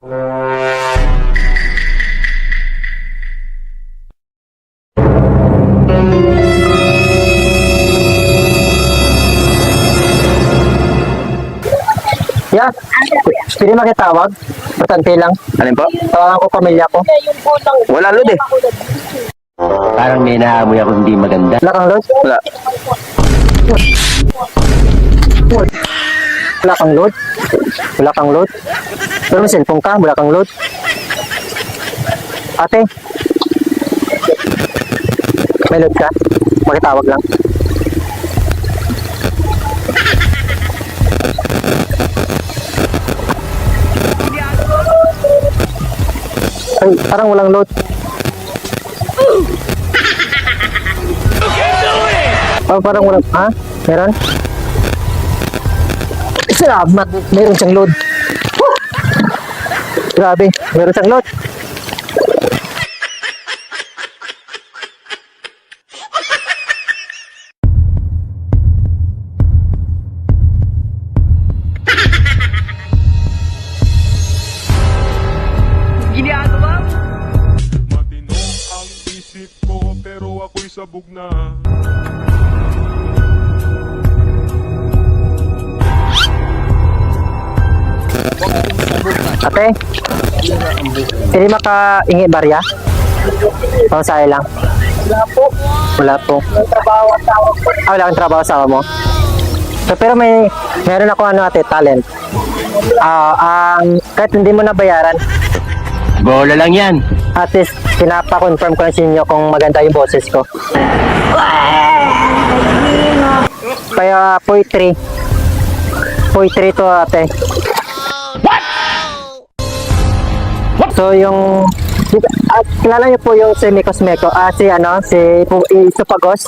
Yeah. Pwede makitawag? Patante lang. Alin po? Tawagan ko pamilya ko. Wala load eh. Parang may naamoy ako hindi maganda. Wala kang load? Wala. Wala kang load? Wala kang load? Pero may cellphone ka, wala kang load. Ate, may load ka? Makitawag lang. Ay, parang walang load. Oh, parang walang, ha? Meron? Salamat, meron siyang load. Grabe, meron siyang load. Matino ang isip ko pero ako'y sabog na. Ate, hindi makaingi barya? Pamasahe lang. Wala po. Wala po. Wala kang trabaho sa mo? So, pero meron ako ate, talent. Kahit hindi mo nabayaran, Bola lang yan. at least pinapa-confirm ko na sa inyo kung maganda yung boses ko. Kaya poetry to ate. So yung kilala niyo po yung si Mekos Meko, si Supagos.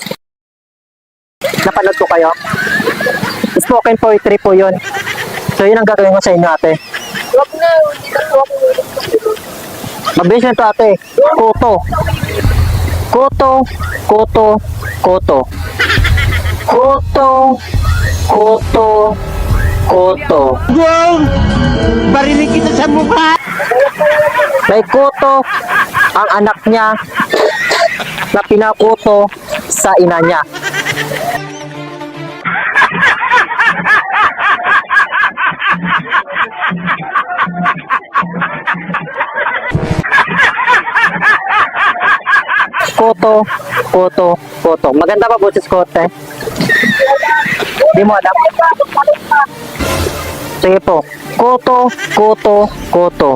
Napanood ko kayo. Spoken poetry po yun. So yun ang gagawin ko sa inyo ate. Mabilis na to ate. Koto. Koto. Koto. Koto. Koto. Koto. Koto. Barinig kita sa mukha. May kuto ang anak niya na pinakuto sa ina niya. Kuto, kuto, kuto. Maganda ba boses ko, te? Di mo alam? Sige po. Kuto, kuto, kuto.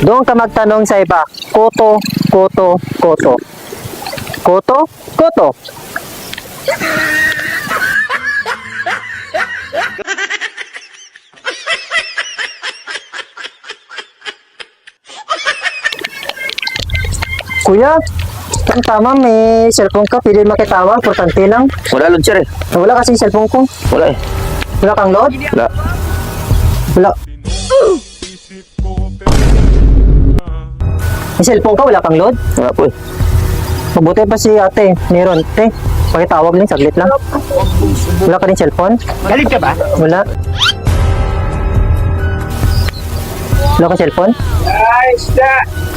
Doon ka magtanong sa iba. Kuto, kuto, kuto. Kuto, kuto. Kuya, ang tama, may cellphone ka. Pwede makitawag, importante lang. Wala load sir eh. Wala kasi cellphone ko. Wala eh. Wala kang load? Wala. Wala. Isip ko pero May cellphone ka, wala kang load? Wala po eh. Mabuti pa si ate. Meron. Te, pakitawag lang, saglit lang. Wala ka rin cellphone? Galit ka ba? Wala. Wala ka cellphone?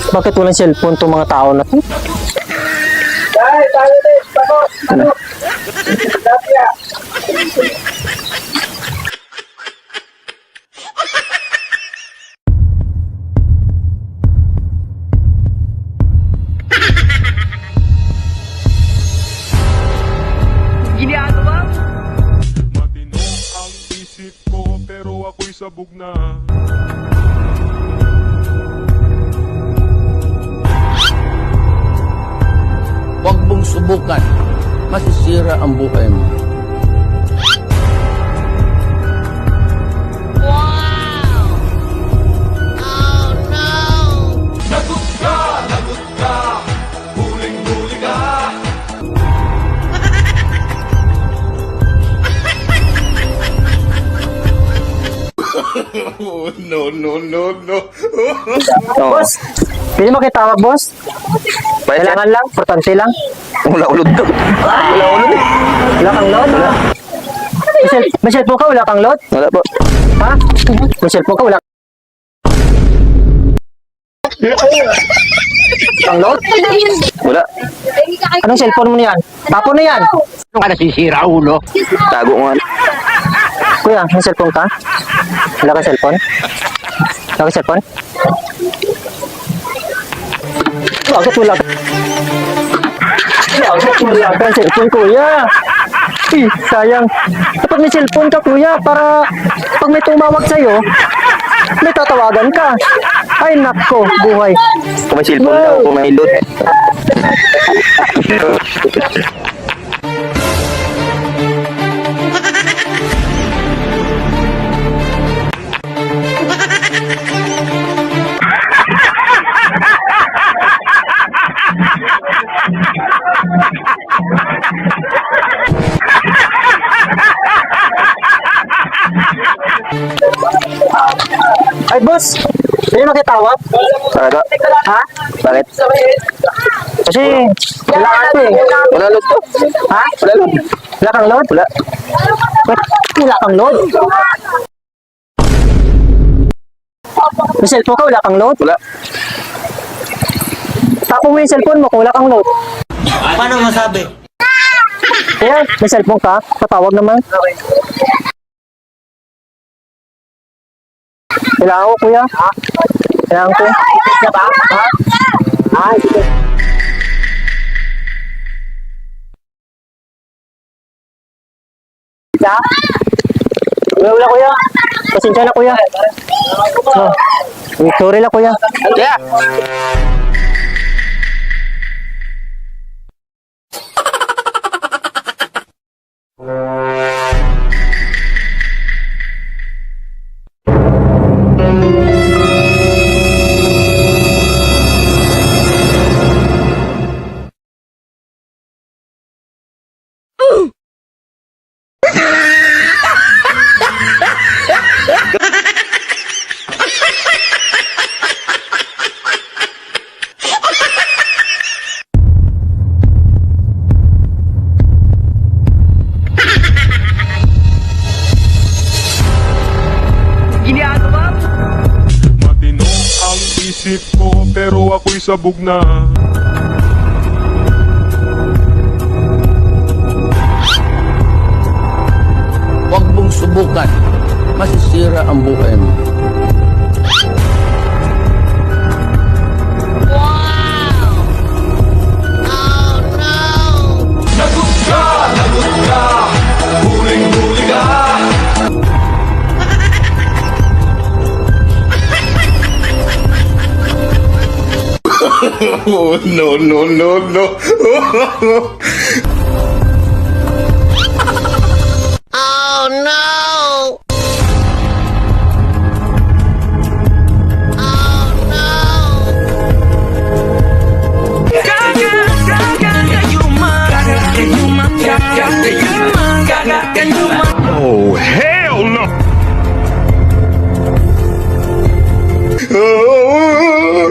Bakit walang cellphone itong mga tao na to? Ano? matino ang isip ko pero ako'y sabog na. Huwag mong subukan. Masisira ang buhay mo. Boss, pwede mo kitawag, boss? Kailangan lang, importante lang. Wala ulod to. Wala ulod eh. Wala kang load? Wala. May cellphone ka, wala kang load? Wala po. Ha? May cellphone ka, wala Ang load? Wala. Anong cellphone mo yan? Tapo na yan. Ano ka nasisira, ulo? Tago nga. Kuya, may cellphone ka? Wala ka cellphone? Wala ka cellphone? Bakit wala ka? Bakit wala ka cellphone, kuya? Sayang. Dapat may cellphone ka, kuya, para pag may tumawag sa'yo, may tatawagan ka. Ay, nako, buhay. Kung may cellphone daw, kung may load. Ay, boss, hindi makitawag? Talaga? Ha? Bakit? Kasi, wala ka eh. Wala load to. Ha? Wala load. Wala kang load? Wala. Ba't wala kang load? May cellphone ka, wala kang load? Wala. Tapo mo yung cellphone mo kung wala kang load. Paano masabi? Kaya, may cellphone ka, patawag naman. Kailangan ko, kuya. Kailangan ko. Ha? Sige. Ya? Wala, kuya. Pasensya na, kuya. Oh. Sorry lang, kuya. Yeah. Matino ang isip ko pero ako'y sabog na. Huwag mong subukan. Masisira ang buhay mo. Oh, no, no, no, no. Oh, hell no. Oh.